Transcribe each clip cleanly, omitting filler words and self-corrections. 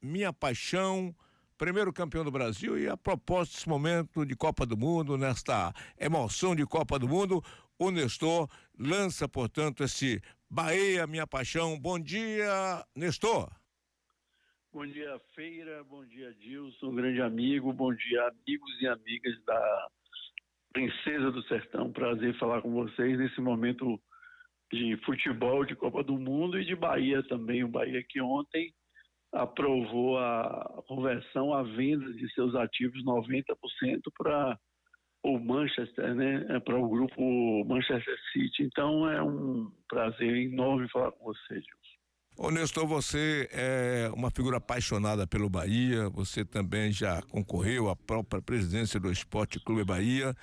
minha paixão, primeiro campeão do Brasil, e a propósito desse momento de Copa do Mundo, nesta emoção de Copa do Mundo, o Nestor lança, portanto, esse Bahia, minha paixão. Bom dia, Nestor. Bom dia, Feira, bom dia, Dilson, um grande amigo, bom dia, amigos e amigas da Princesa do Sertão. Prazer falar com vocês nesse momento de futebol, de Copa do Mundo e de Bahia também. O Bahia que ontem aprovou a conversão, a venda de seus ativos 90% para o Manchester, né? Para o grupo Manchester City. Então é um prazer enorme falar com você, Dilson. Ô Nestor, você é uma figura apaixonada pelo Bahia, você também já concorreu à própria presidência do Esporte Clube Bahia.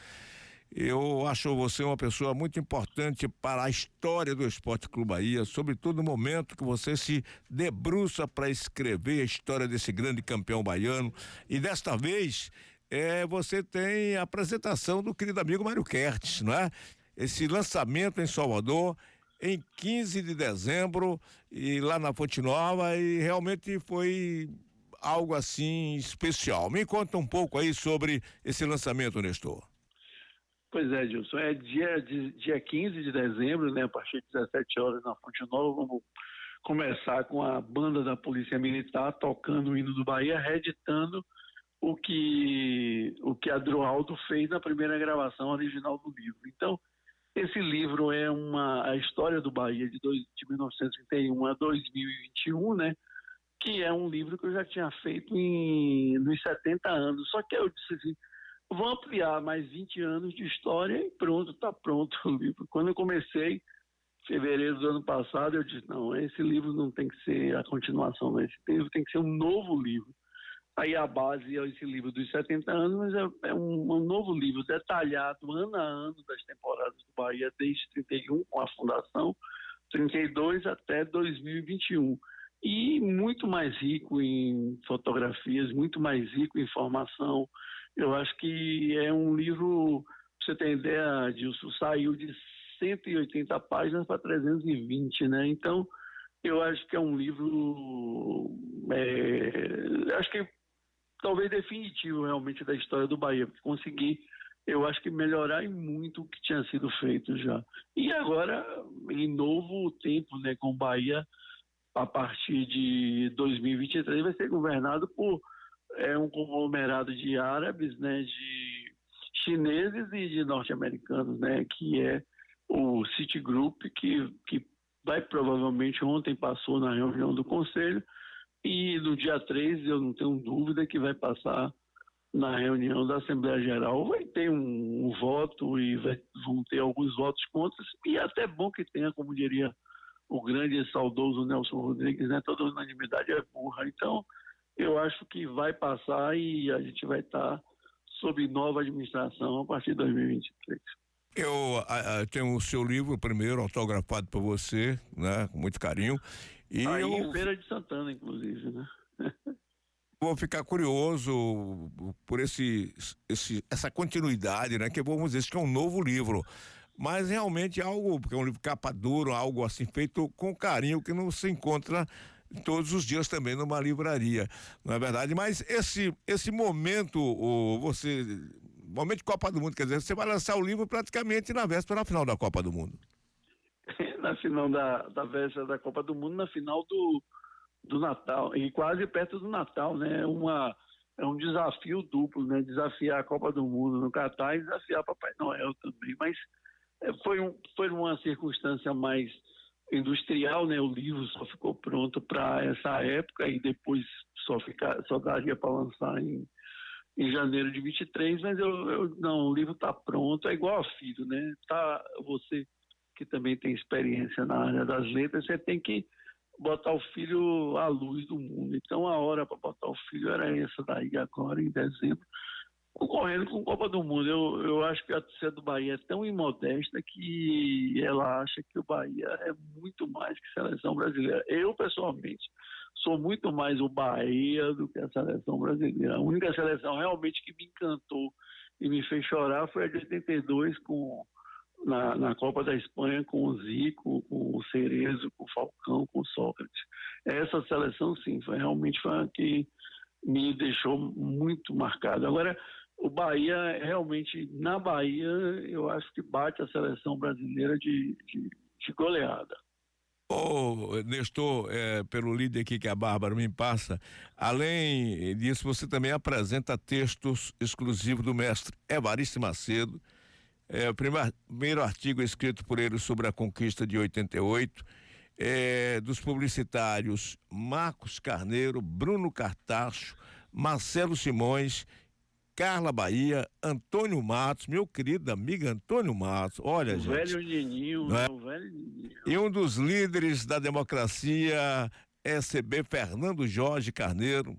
Eu acho você uma pessoa muito importante para a história do Esporte Clube Bahia, sobretudo no momento que você se debruça para escrever a história desse grande campeão baiano. E desta vez, você tem a apresentação do querido amigo Mário Kertz, não é? Esse lançamento em Salvador, em 15 de dezembro, e lá na Fonte Nova, e realmente foi algo assim especial. Me conta um pouco aí sobre esse lançamento, Nestor. Pois é, Dilson, é dia 15 de dezembro, né, a partir de 17 horas na Fonte Nova, vamos começar com a banda da Polícia Militar tocando o hino do Bahia, reeditando o que Adroaldo fez na primeira gravação original do livro. Então, esse livro é a história do Bahia de 1931 a 2021, né? Que é um livro que eu já tinha feito nos 70 anos. Só que eu disse assim, vou ampliar mais 20 anos de história e pronto, está pronto o livro. Quando eu comecei, em fevereiro do ano passado, eu disse, não, esse livro não tem que ser a continuação, esse livro tem que ser um novo livro. Aí a base é esse livro dos 70 anos, mas é um novo livro detalhado ano a ano das temporadas do Bahia, desde 31 com a fundação, 32 até 2021. E muito mais rico em fotografias, muito mais rico em informação. Eu acho que é um livro, pra você ter ideia, Dilson, saiu de 180 páginas para 320, né? Então, eu acho que é um livro, acho que talvez definitivo realmente da história do Bahia, porque consegui, eu acho que melhorar muito o que tinha sido feito já. E agora, em novo tempo, né, com o Bahia, a partir de 2023, vai ser governado por um conglomerado de árabes, né, de chineses e de norte-americanos, né, que é o Citigroup, que vai provavelmente, ontem passou na reunião do Conselho, e no dia 3, eu não tenho dúvida que vai passar na reunião da Assembleia Geral. Vai ter um voto e vão ter alguns votos contra, e é até bom que tenha, como diria o grande e saudoso Nelson Rodrigues, né? Toda unanimidade é burra. Então, eu acho que vai passar e a gente vai estar sob nova administração a partir de 2023. Eu tenho o seu livro primeiro autografado por você, né, com muito carinho. E aí em Feira de Santana, inclusive, né? Vou ficar curioso por essa continuidade, né, que vamos dizer que é um novo livro, mas realmente algo, porque é um livro capa dura, algo assim feito com carinho que não se encontra todos os dias também numa livraria, não é verdade? Mas esse momento, momento de Copa do Mundo, quer dizer, você vai lançar o livro praticamente na véspera final da Copa do Mundo. Na final da véspera da Copa do Mundo, na final do Natal, e quase perto do Natal, né? É um desafio duplo, né? Desafiar a Copa do Mundo no Catar e desafiar Papai Noel também, mas foi uma circunstância mais industrial, né? O livro só ficou pronto para essa época e depois só daria para lançar em janeiro de 23, mas não, o livro está pronto, é igual a filho, né? Você que também tem experiência na área das letras, você tem que botar o filho à luz do mundo. Então a hora para botar o filho era essa daí agora, em dezembro, concorrendo com a Copa do Mundo. Eu acho que a torcida do Bahia é tão imodesta que ela acha que o Bahia é muito mais que seleção brasileira. Eu, pessoalmente, sou muito mais o Bahia do que a seleção brasileira. A única seleção realmente que me encantou e me fez chorar foi a de 82 com na Copa da Espanha com o Zico, com o Cerezo, com o Falcão, com o Sócrates. Essa seleção, sim, realmente foi a que me deixou muito marcado. Agora, o Bahia, realmente, na Bahia, eu acho que bate a seleção brasileira de goleada. Ô, Nestor, pelo líder aqui que a Bárbara me passa, além disso, você também apresenta textos exclusivos do mestre Evaristo Macedo. O primeiro artigo escrito por ele sobre a conquista de 88, dos publicitários Marcos Carneiro, Bruno Cartacho, Marcelo Simões, Carla Bahia, Antônio Matos, meu querido amigo Antônio Matos, olha, gente. Velho Nininho, o velho Nininho. E um dos líderes da democracia, SB, Fernando Jorge Carneiro,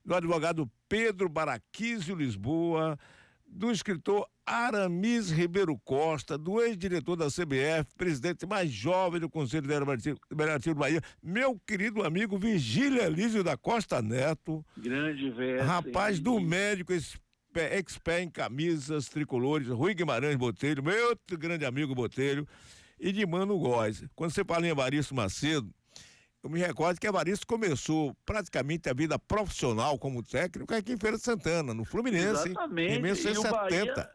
do advogado Pedro Baraquísio Lisboa, do escritor Aramis Ribeiro Costa, do ex-diretor da CBF, presidente mais jovem do Conselho Deliberativo do Bahia, meu querido amigo Vigílio Elísio da Costa Neto. Grande velho. Rapaz do médico expert em camisas tricolores, Rui Guimarães Botelho, meu outro grande amigo Botelho, e de Mano Góes. Quando você fala em Evaristo Macedo, eu me recordo que Evaristo começou praticamente a vida profissional como técnico aqui em Feira de Santana, no Fluminense. Exatamente. Em 1970.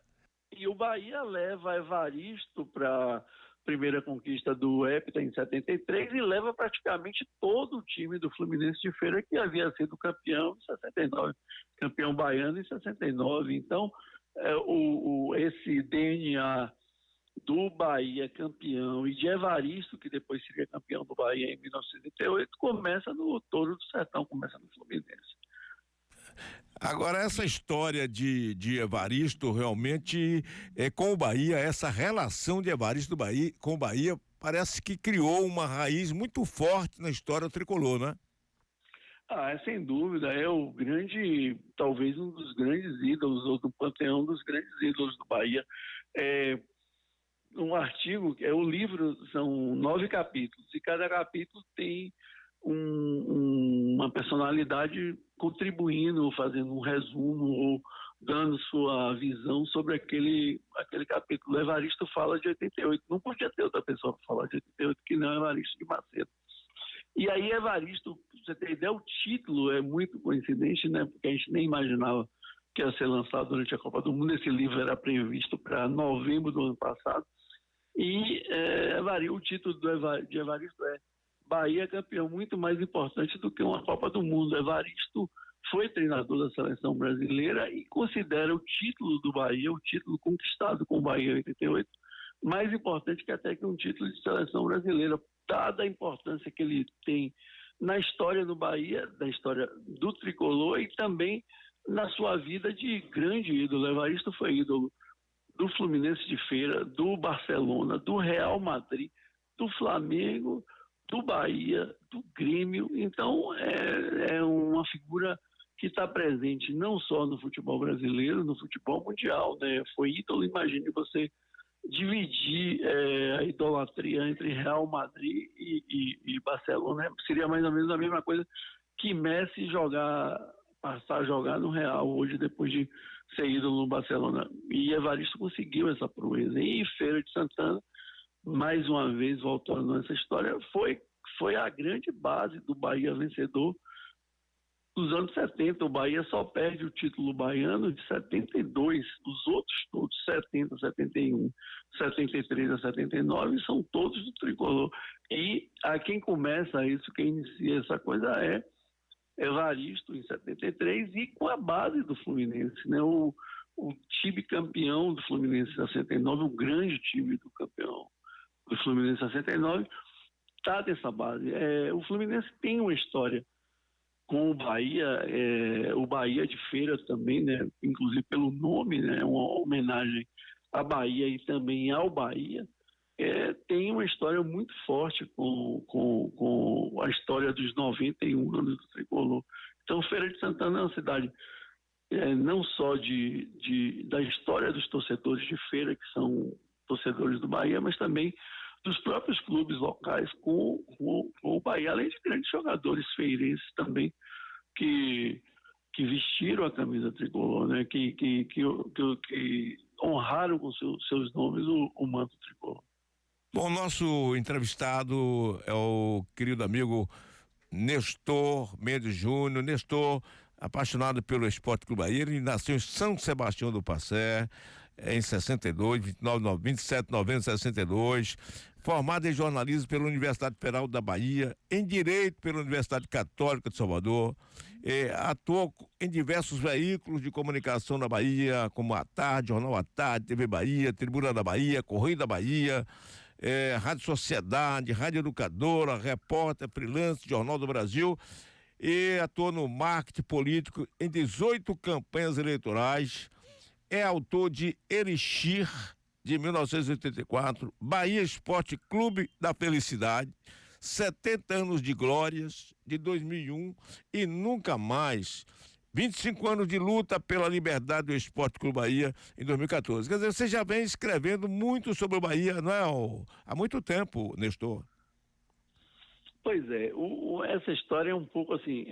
E o Bahia leva Evaristo para a primeira conquista do Hepta em 73 e leva praticamente todo o time do Fluminense de Feira, que havia sido campeão em 69, campeão baiano em 69. Então, esse DNA do Bahia campeão e de Evaristo, que depois seria campeão do Bahia em 1988, começa no Touro do Sertão, começa no Fluminense. Agora, essa história de Evaristo realmente com o Bahia, essa relação de Evaristo com o Bahia, parece que criou uma raiz muito forte na história tricolor, né? Sem dúvida, talvez um dos grandes ídolos, ou do panteão dos grandes ídolos do Bahia. Um artigo, o livro, são 9 capítulos, e cada capítulo tem uma personalidade contribuindo, fazendo um resumo ou dando sua visão sobre aquele capítulo. O Evaristo fala de 88, não podia ter outra pessoa para falar de 88 que não Evaristo de Macedo. E aí Evaristo, pra você ter ideia, o título é muito coincidente, né? Porque a gente nem imaginava que ia ser lançado durante a Copa do Mundo. Esse livro era previsto para novembro do ano passado. E o título de Evaristo é Bahia campeão, muito mais importante do que uma Copa do Mundo. Evaristo foi treinador da seleção brasileira e considera o título do Bahia, o título conquistado com o Bahia em 88, mais importante que até que um título de seleção brasileira, dada a importância que ele tem na história do Bahia, na história do tricolor e também na sua vida de grande ídolo. Evaristo foi ídolo do Fluminense de Feira, do Barcelona, do Real Madrid, do Flamengo, do Bahia, do Grêmio. Então, é uma figura que está presente não só no futebol brasileiro, no futebol mundial, né? Foi ídolo. Imagine você dividir a idolatria entre Real Madrid e Barcelona. Seria mais ou menos a mesma coisa que Messi passar a jogar no Real hoje, depois de ser ídolo no Barcelona. E Evaristo conseguiu essa proeza. E Feira de Santana, mais uma vez, voltando nessa história, foi a grande base do Bahia vencedor dos anos 70. O Bahia só perde o título baiano de 72. Os outros todos, 70, 71, 73 a 79, são todos do tricolor. E a quem começa isso, quem inicia essa coisa é Evaristo, em 73, e com a base do Fluminense, né? O time campeão do Fluminense em 69, o grande time do campeão do Fluminense em 69, está dessa base. O Fluminense tem uma história com o Bahia de Feira também, né? Inclusive pelo nome, né? Uma homenagem à Bahia e também ao Bahia. Tem uma história muito forte com a história dos 91 anos do tricolor. Então, Feira de Santana é uma cidade não só da história dos torcedores de Feira, que são torcedores do Bahia, mas também dos próprios clubes locais com o Bahia, além de grandes jogadores feirenses também que vestiram a camisa tricolor, né? que honraram com seus nomes o manto tricolor. Bom, nosso entrevistado é o querido amigo Nestor Mendes Júnior. Nestor, apaixonado pelo Esporte Clube Bahia, ele nasceu em São Sebastião do Passé, em 62, 27 de novembro de 62, formado em jornalismo pela Universidade Federal da Bahia, em Direito pela Universidade Católica de Salvador, atuou em diversos veículos de comunicação na Bahia, como a Tarde, Jornal à Tarde, TV Bahia, Tribuna da Bahia, Correio da Bahia, Rádio Sociedade, Rádio Educadora, repórter, freelance, Jornal do Brasil, e atuou no marketing político em 18 campanhas eleitorais. É autor de Elixir, de 1984, Bahia Esporte Clube da Felicidade, 70 anos de glórias, de 2001 e nunca mais. 25 anos de luta pela liberdade do Esporte Clube Bahia em 2014. Quer dizer, você já vem escrevendo muito sobre o Bahia, não é? Há muito tempo, Nestor. Pois é, essa história é um pouco assim,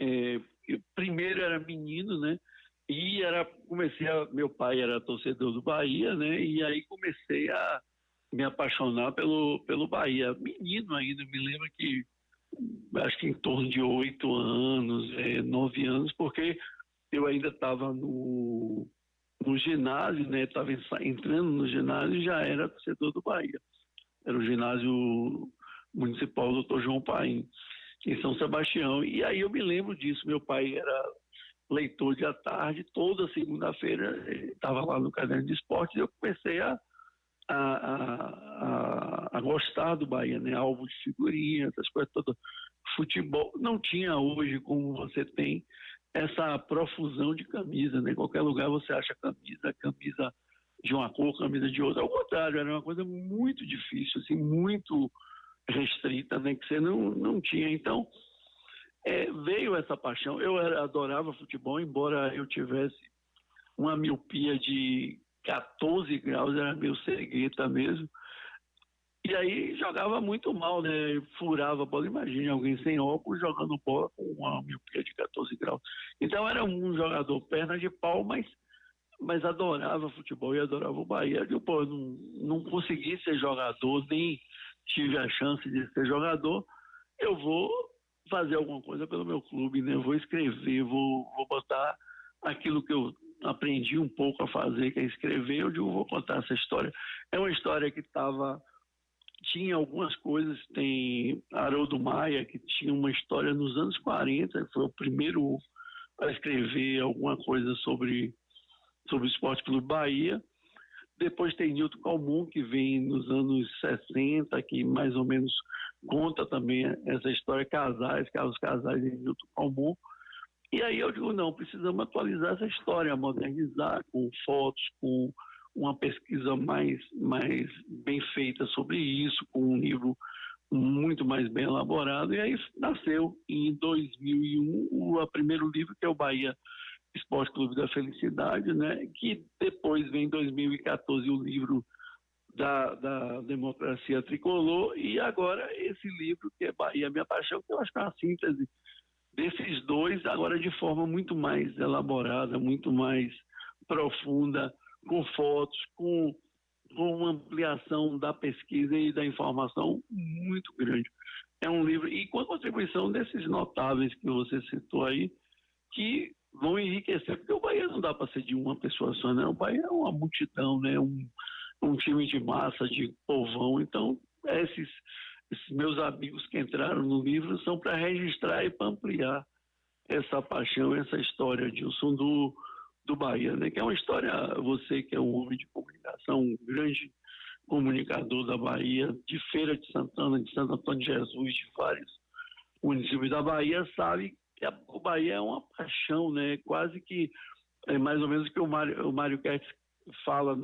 eu primeiro era menino, né? E meu pai era torcedor do Bahia, né? E aí comecei a me apaixonar pelo Bahia. Menino ainda, me lembro que acho que em torno de 8 anos, 9 anos, porque eu ainda estava no ginásio, né? Estava entrando no ginásio e já era torcedor do Bahia. Era o ginásio municipal Dr. João Paim, em São Sebastião. E aí eu me lembro disso. Meu pai era leitor de à tarde, toda segunda-feira estava lá no Caderno de Esportes, e eu comecei a gostar do Bahia, né? Álbum de figurinha, essas coisas todas. Futebol não tinha hoje como você tem essa profusão de camisa, né? Em qualquer lugar você acha camisa de uma cor, camisa de outra. Ao contrário, era uma coisa muito difícil, assim, muito restrita, né? Que você não tinha. Então, veio essa paixão. Eu adorava futebol, embora eu tivesse uma miopia de 14 graus, era meio cegueta mesmo. E aí jogava muito mal, né? Furava a bola. Imagine alguém sem óculos jogando bola com uma miopia de 14 graus. Então era um jogador perna de pau, mas adorava futebol e adorava o Bahia. Eu digo, pô, não consegui ser jogador, nem tive a chance de ser jogador. Eu vou fazer alguma coisa pelo meu clube, né? Eu vou escrever, vou botar aquilo que eu aprendi um pouco a fazer, que é escrever. Eu digo, vou contar essa história. É uma história que tinha algumas coisas, tem Haroldo Maia, que tinha uma história nos anos 40, que foi o primeiro a escrever alguma coisa sobre o Esporte Clube Bahia. Depois tem Nilton Calmon, que vem nos anos 60, que mais ou menos conta também essa história, Casos Casais de Nilton Calmon. E aí eu digo, não, precisamos atualizar essa história, modernizar com fotos, com uma pesquisa mais bem feita sobre isso, com um livro muito mais bem elaborado. E aí nasceu em 2001 o primeiro livro, que é o Bahia Esporte Clube da Felicidade, né? Que depois vem em 2014 o livro da Democracia Tricolor, e agora esse livro que é Bahia Minha Paixão, que eu acho que é uma síntese desses dois, agora de forma muito mais elaborada, muito mais profunda, com fotos, com uma ampliação da pesquisa e da informação muito grande. É um livro, e com a contribuição desses notáveis que você citou aí, que vão enriquecer, porque o Bahia não dá para ser de uma pessoa só, né? O Bahia é uma multidão, né? Um time de massa, de povão. Então, esses meus amigos que entraram no livro são para registrar e para ampliar essa paixão, essa história, Dilson, do Bahia, né? Que é uma história, você que é um homem de comunicação, um grande comunicador da Bahia, de Feira de Santana, de Santo Antônio de Jesus, de vários municípios da Bahia, sabe que o Bahia é uma paixão, né? Quase que é mais ou menos o que o Mário Kertz fala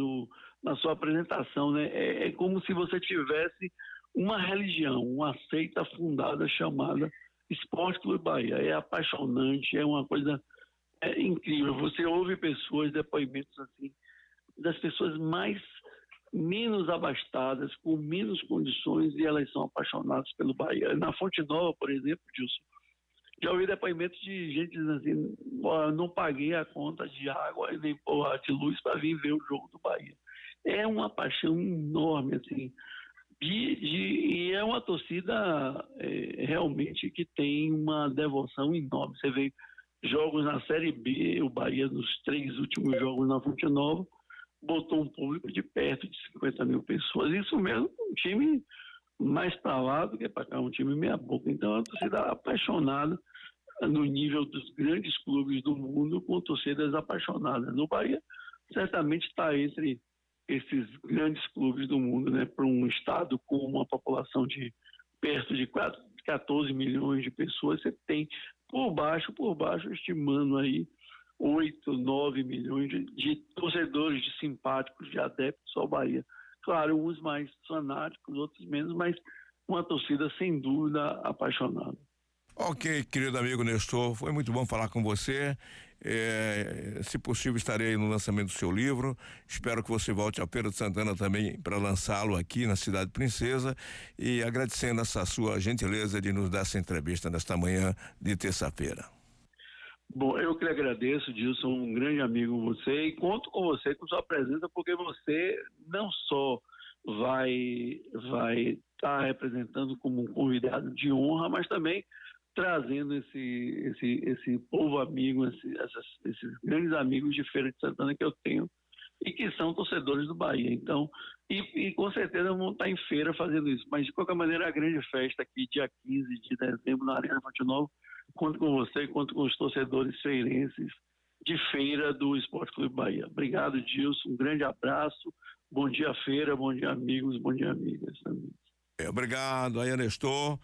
na sua apresentação, né? É como se você tivesse uma religião, uma seita fundada chamada Esporte Clube Bahia. É apaixonante, é uma coisa incrível. Você ouve pessoas, depoimentos assim, das pessoas menos abastadas, com menos condições, e elas são apaixonadas pelo Bahia. Na Fonte Nova, por exemplo, Dilson, já ouvi depoimentos de gente dizendo assim, não paguei a conta de água e nem de luz para vir ver o jogo do Bahia. é uma paixão enorme, assim, e é uma torcida realmente que tem uma devoção enorme. Você vê jogos na Série B, o Bahia nos 3 últimos jogos na Fonte Nova botou um público de perto de 50 mil pessoas. Isso mesmo, um time mais para lá do que para cá, um time meia boca. Então é uma torcida apaixonada no nível dos grandes clubes do mundo, com torcidas apaixonadas. No Bahia, certamente está entre esses grandes clubes do mundo, né? Para um estado com uma população de perto de 14 milhões de pessoas, você tem por baixo, estimando aí 8, 9 milhões de torcedores, de simpáticos, de adeptos ao Bahia. Claro, uns mais fanáticos, outros menos, mas uma torcida sem dúvida apaixonada. Ok, querido amigo Nestor, foi muito bom falar com você. Se possível, estarei no lançamento do seu livro. Espero que você volte a Feira de Santana também para lançá-lo aqui na Cidade Princesa, e agradecendo essa sua gentileza de nos dar essa entrevista nesta manhã de terça-feira. Bom, eu que lhe agradeço, Dilson, um grande amigo você, e conto com você, com sua presença, porque você não só vai estar representando como um convidado de honra, mas também trazendo esse povo amigo, esses grandes amigos de Feira de Santana que eu tenho e que são torcedores do Bahia. Então, e com certeza vão estar em feira fazendo isso. Mas, de qualquer maneira, a grande festa aqui, dia 15 de dezembro, na Arena Fonte Nova, conto com você, conto com os torcedores feirenses de feira do Esporte Clube Bahia. Obrigado, Dilson, um grande abraço, bom dia feira, bom dia amigos, bom dia amigas. Obrigado, aí Nestor.